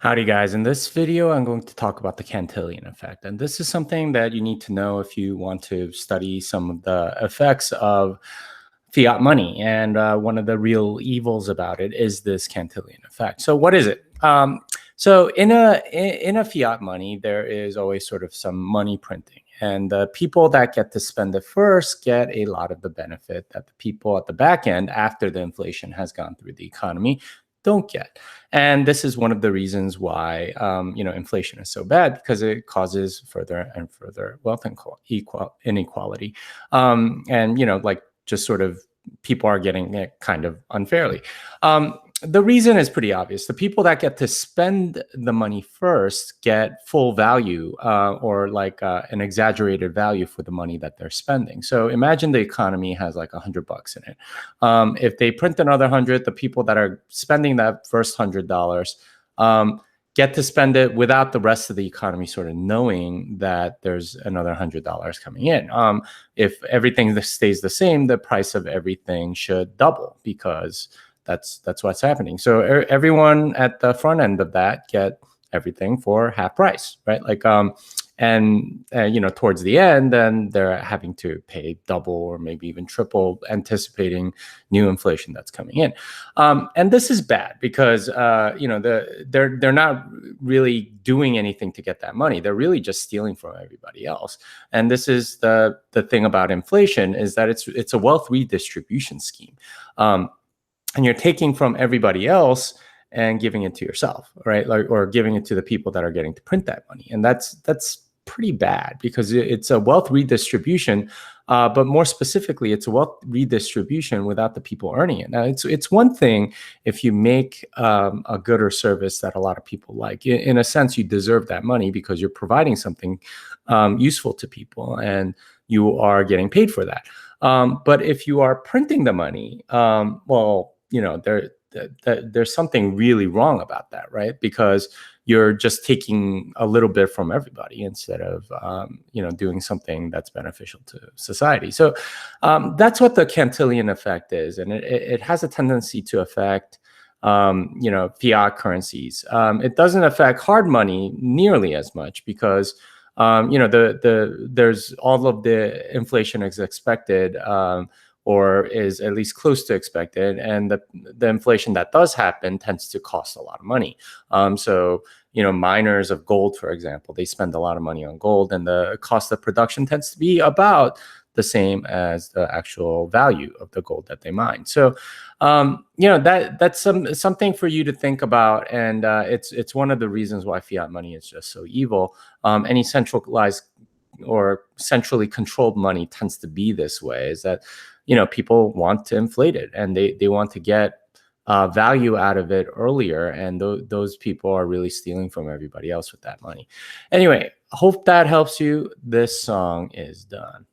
Howdy guys, in this video I'm going to talk about the Cantillon effect, and this is something that you need to know if you want to study some of the effects of fiat money. And one of the real evils about it is this Cantillon effect. So what is it? So in a fiat money, there is always sort of some money printing, and the people that get to spend it first get a lot of the benefit that the people at the back end, after the inflation has gone through the economy, don't get. And this is one of the reasons why inflation is so bad, because it causes further and further wealth inequality, and like just sort of people are getting it kind of unfairly. The reason is pretty obvious. The people that get to spend the money first get full value, or like an exaggerated value for the money that they're spending. So imagine the economy has like $100 in it. If they print another 100, the people that are spending that first $100 get to spend it without the rest of the economy sort of knowing that there's another $100 coming in. If everything stays the same, the price of everything should double, because that's what's happening. So everyone at the front end of that get everything for half price, right? Like, towards the end, then they're having to pay double or maybe even triple, anticipating new inflation that's coming in. And this is bad because they're not really doing anything to get that money. They're really just stealing from everybody else. And this is the thing about inflation, is that it's a wealth redistribution scheme. And you're taking from everybody else and giving it to yourself, right? Or giving it to the people that are getting to print that money. And that's pretty bad, because it's a wealth redistribution, but more specifically, it's a wealth redistribution without the people earning it. Now, it's one thing if you make a good or service that a lot of people like. In a sense, you deserve that money because you're providing something useful to people, and you are getting paid for that. But if you are printing the money, there's something really wrong about that, right? Because you're just taking a little bit from everybody instead of doing something that's beneficial to society. So that's what the Cantillon effect is, and it has a tendency to affect fiat currencies. It doesn't affect hard money nearly as much, because there's all of the inflation is expected, or is at least close to expected, and the inflation that does happen tends to cost a lot of money. So miners of gold, for example, they spend a lot of money on gold, and the cost of production tends to be about the same as the actual value of the gold that they mine. So that's something for you to think about, and it's one of the reasons why fiat money is just so evil. Any centralized or centrally controlled money tends to be this way, is that people want to inflate it, and they want to get value out of it earlier, and those people are really stealing from everybody else with that money. Anyway, hope that helps you. This song is done.